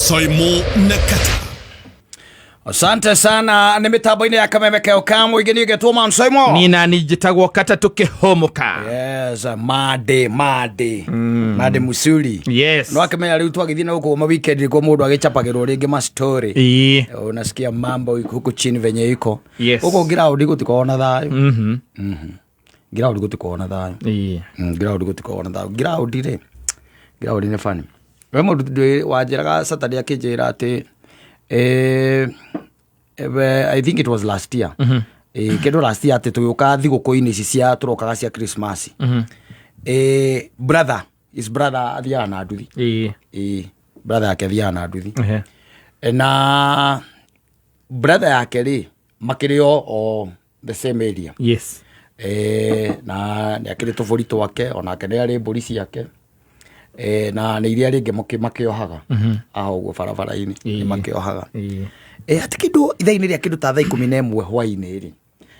Soimo Nakata. Asante sana ni mitambo-ini ya Kameme Keo Kamu igeni getuma Soimo. Nina nijitagwo kata tukihomoka. Yes, Made Musuri. Yes. No akimenya riu twagithie na huko ma weekend ko mundu agichapagirwo ringi ma story. Unasikia mambo huko chini venye iko. Yes. Huko ground gutikoona thayo. Ground gutikoona thayo. Ground gutikoona thayo. Ground ni funny. We mundu wajiraga Saturday akijira ati I think it was last year. Kendo last year ati tuyuka thiguko-ini ici cia turokaga cia Christmas. His brother athiaga na nduthi. Brother yake athiaga na nduthi. Na brother yake ri makirio o the same area. Yes. Na ni akiri tuvuri twake ona kene ari mburi ciake. Na ni iria ringi makiohaga aho barabara-ini ni makiohaga. Ati kindu ithaini ria kindu ta thaa 11 hwaini ri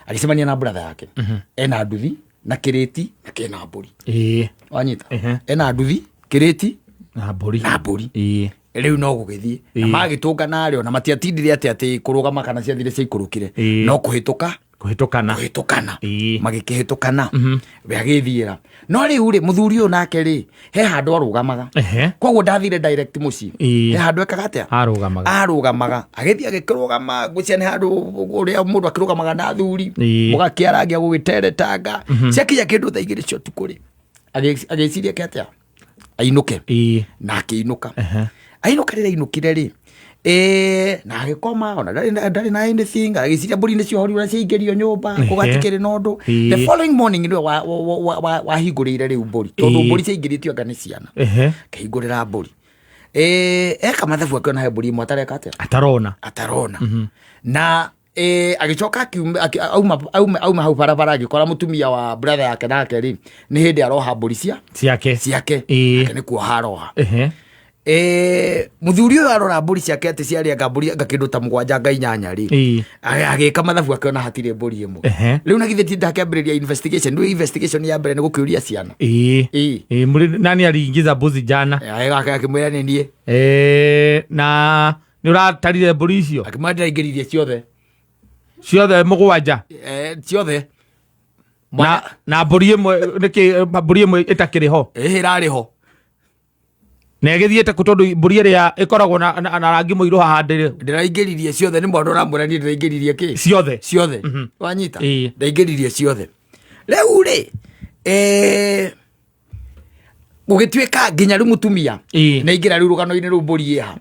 alicemania na brother yake ena nduthi na kireti na kena mburi wanyita ena nduthi kireti na mburi riu no gugithie na magitungana ario na matiatindire ati kurugama kana ciathire cia ikurukire no kuhitukana magikihtukana we agithiira no riu ri muthuri uyu nake ri he handu arugamaga koguo ndathire direct muci he handu ekaga atia arugamaga agithia agikirugama gucia ni handu uria mundu akirugamaga na thuri mugakiarangia gugiteretanga ciakinya kindu tha igiri cio tukuri agiciria ke atia ainuke na akiinuka ainuka rira inukire ri na agikoma ona ndari na anything agiciria mburi ni cio hori cia ingerio nyumba kugatikire nondu the following morning ndio wa hingurire riu mburi tondu mburi cia ingeritio anga ni ciana kahingurira mburi eka mathabu akiona he mburi imwe atareka atia atarona na agicoka auma hau barabara agikora mutumia wa brother yake nake ri ni hindi aroha mburi ciake ni kuoha aroha muthuri uyu arora mburi ciake ati ciari anga mburi anga kindu ta 7 nga 8 ri agika mathabu akiona hatire mburi imwe riu nagitheti ndakiambiriria investigation ndio investigation ya mbere ni gukiuria ciana muri nani aliingiza mbuzi jana akimwira ni nie na ni uratarire mburi icio akimwira ingiririe ciothe 7 ciothe na mburi imwe itakiri ho irari ho na githiete kutondu mburi ria ikoragwo na rangi muiru haha ndiraingiririe ciothe ni mwandu ramurani ndiraingiririe ki ciothe wanyita ndaingiririe ciothe riu ri gugituika nginya riu mutumia na ingira riu rugano-ini riu mburi iha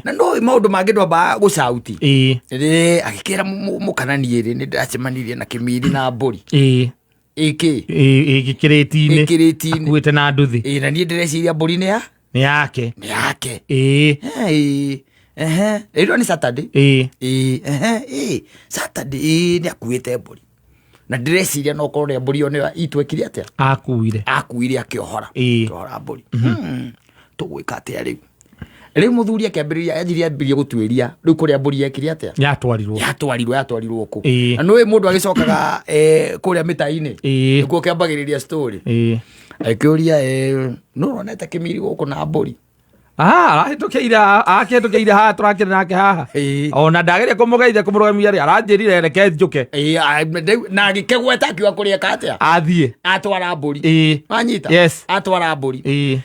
na no maundu mangi ndwamba gucauti ri agikira mukanani ri ni ndacemanirie na kimiri na mburi kireti-ini akuite na nduthi na nie ndireciria mburi ni yake ilo ni Saturday Saturday ni akuite mburi na ndireciria no korwo mburi yo ni itwekire atia akuire akiohora mburi tugwika atia riu muthuri akiambiriria anjirie gutwiria riu kuria mburi yekire atia yatwarirwo ku na no mundu agicokaga kuria mita-ini nikuo kiambagiriria story akiuria no roneta kimiri guku na mburi akitukeire haha turakire nake haha ona ndageria kumugeithia kumurugamia ri aranjirire reke njuke na agikegweta akiwa kuria katia athie atwara mburi anyita atwara mburi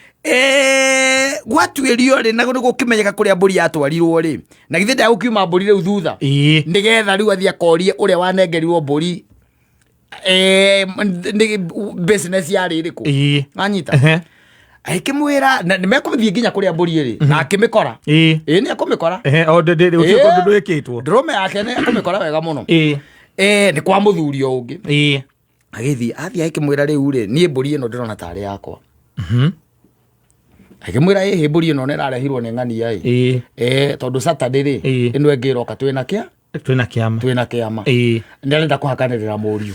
gwatuirio ri na gukimenyeka kuria mburi yatwarirwo ri na githe ndagukiuma mburi riu thutha nigetha riu athia korie uria wanengerirwo mburi business ya ririku anyita aikimwira na nimekumithie nginya kuria mburi iri na akimikora ni akumikora ndu ikitwo ndrome yake ni akumikora wega muno ni kwa muthuri ungi agithie athia aikimwira riu ri nie mburi ino ndirona tari yakwa akimwira he mburi ino ne rarehirwo ni ng'ani ai tondu Saturday ri ino engiroka twina kiama ndenda kuhakanirira muriu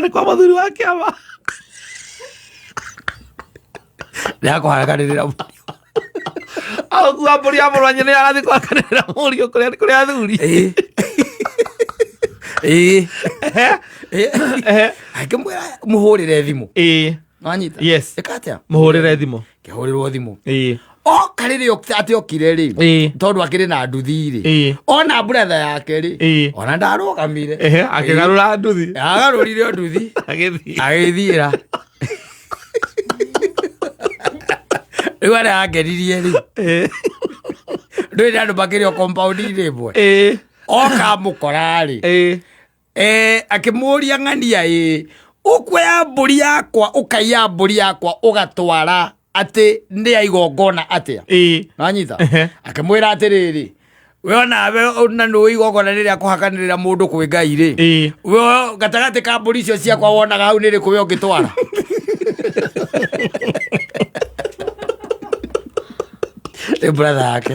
ni kwa muthuri wa kiama kuhakanirira muriu kwa mburi ya murwanye ni arathi kuhakanirira muriu kuria athuri akimwira muhurire thimu wanyita yes ekatia muhurire thimu kihurirwo thimu o karire ati okire ri tondu akiri na nduthi ri ona brother yake ri ona ndarugamire akigarura nduthi agarurire nduthi agithira riware ageririe ri ndwire andu makirio compound ri bwe oka mukora ri akimuria ng'ania ukwoya mburi yakwa ukaiya mburi yakwa ugatwara ati ndi igongona atia nanyita akimwira atiriri we nawe na ndu igongona riria kuhakanirira mundu kwi Ngai ri we gatagati ka mburi icio ciakwa wonaga hau niri kuwe ungitwara brother yake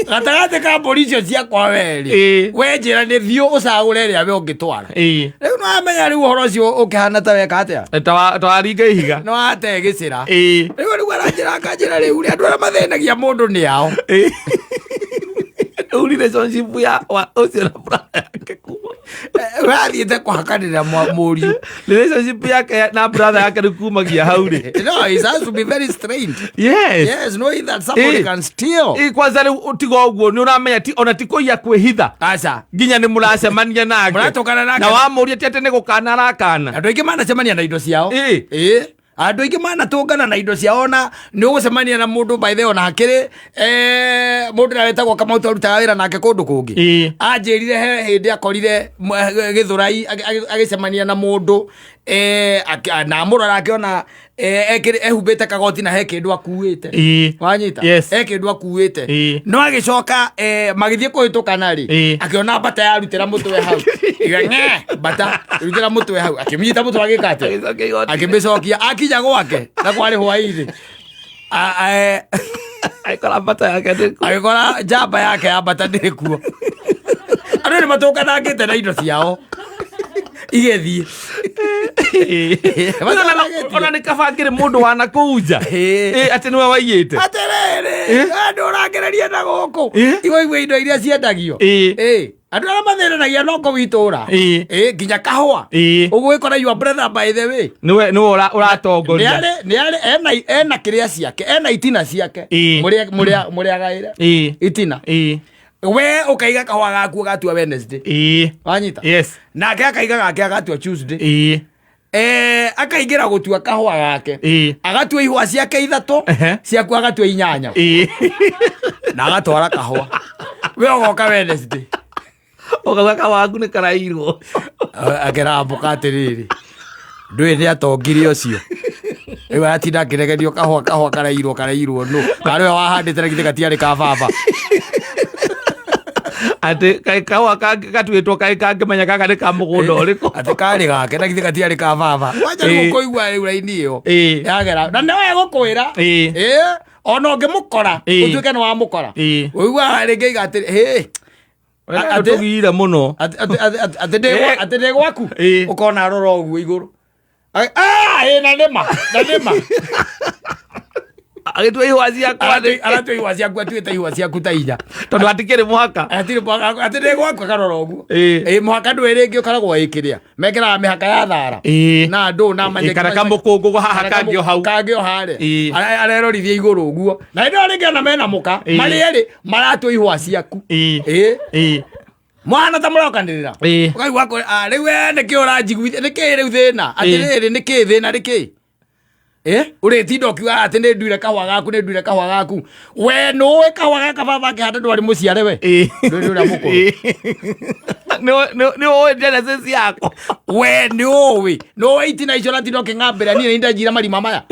gatagati ka mburi icio ciakwa weri we njira ni thiu ucagure ria we ungitwara riu nwamenya riu uhoro ucio ukihana ta weka atia tawaringa ihiga no ate gicira riu aranjira akanjira riu ri andu aria mathenagia mundu ni ao relationship ya ucio na brother yake kuma wathiite kuhakanirira muriu relationship yake na brother yake ni kumagia hau ri no it has to be very strained yes knowing that somebody can steal kwanza riu tiga uguo ni uramenya ti ona tikuia kwihitha aca nginya ni muracemania nake muratokana nake na wamuria ti ati ni gukana arakana andu aingi manacemania na indo ciao andu aingi manatungana na indo ciao na ni ugucemania na mundu by the ona hakiri mundu naretagwo Kamau arutaga wira nake kundu kungi anjirire he hindi akorire Githurai agicemania na mundu na murora akiona ehumbite kagoti na he kindu akuite wanyita he kindu akuite no agicoka magithie kuhitukana ri akiona bata yarutira mutwe hau nge bata rutira mutwe hau akimnyita mutwe agikate akimbicokia akija gwake na kwari hwairi aikora bata yake aikora jamba yake ya bata ndikuo andu ni matukanangite na indo ciao igethie ona ni kabangire mundu wana kuja ati niwe waiyite atiriri andu urangereria na guku igwe indo iria ciendagio andu aria mathenanagia noko witura nginya kahua ugwikora your brother by the way niwe uratongoria niari ena kiria ciake ena itina ciake muria gaire itina we ukaiga kahua gaku gatua Wednesday wanyita nake akaiga gake agatua Tuesday akaingira gutua kahua gake agatua ihua ciake 3 ciaku agatua 8 na agatwara kahua we ugoka Wednesday ugaga kahua gaku ni karairwo akerambuka atiriri ndui ni atongire ucio riu atinda akiregerio kahua karairwo no kariwe wahandite githĩ gatiarĩ ka baba ati kahua gatuitwo kangimenya kaka ni ka mugunda uriku ati kari gake na githĩ gatiarĩ ka baba wacha gukuigua riu raini iyo yagera na niwe gukwira ona ngimukora utuike ni wa mukora uigua ringi igati atugire muno ati ndi gwaku ukona arora uguo iguru na nima agitua ihua ciakwa aratua ihua ciaku atuite ihua ciaku ta inya tondu atikiri muhaka ati ndi gwaku akarora uguo muhaka ndwi ringi ukaragwo ikiria mekiraga mihaka ya thara na ndu na manye kana kamukungu haha kangio hau kangio hare arerorithia iguru uguo na ndo ringi ona mena muka mari maratua ihua ciaku mwana ta murokanirira ukaigua ko riu we niki uranjiguithia niki riu thina atiriri niki thina riki uritinda ukiuga ati ni nduire kahua gaku we nuwe kahua gaka baba akihanda ndwari muciare we ndu uria mukuru ni uwe genesis yako we ni uwe itina icio natinda uking'ambira niĩ nindanjira marima maya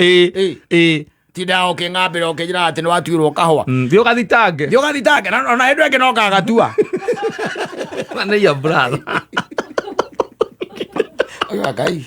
tinda uking'ambira ukinjira ati ni watuirwo kahua thio gathitange ona endu enge no gagatua na ya brother oya Ngai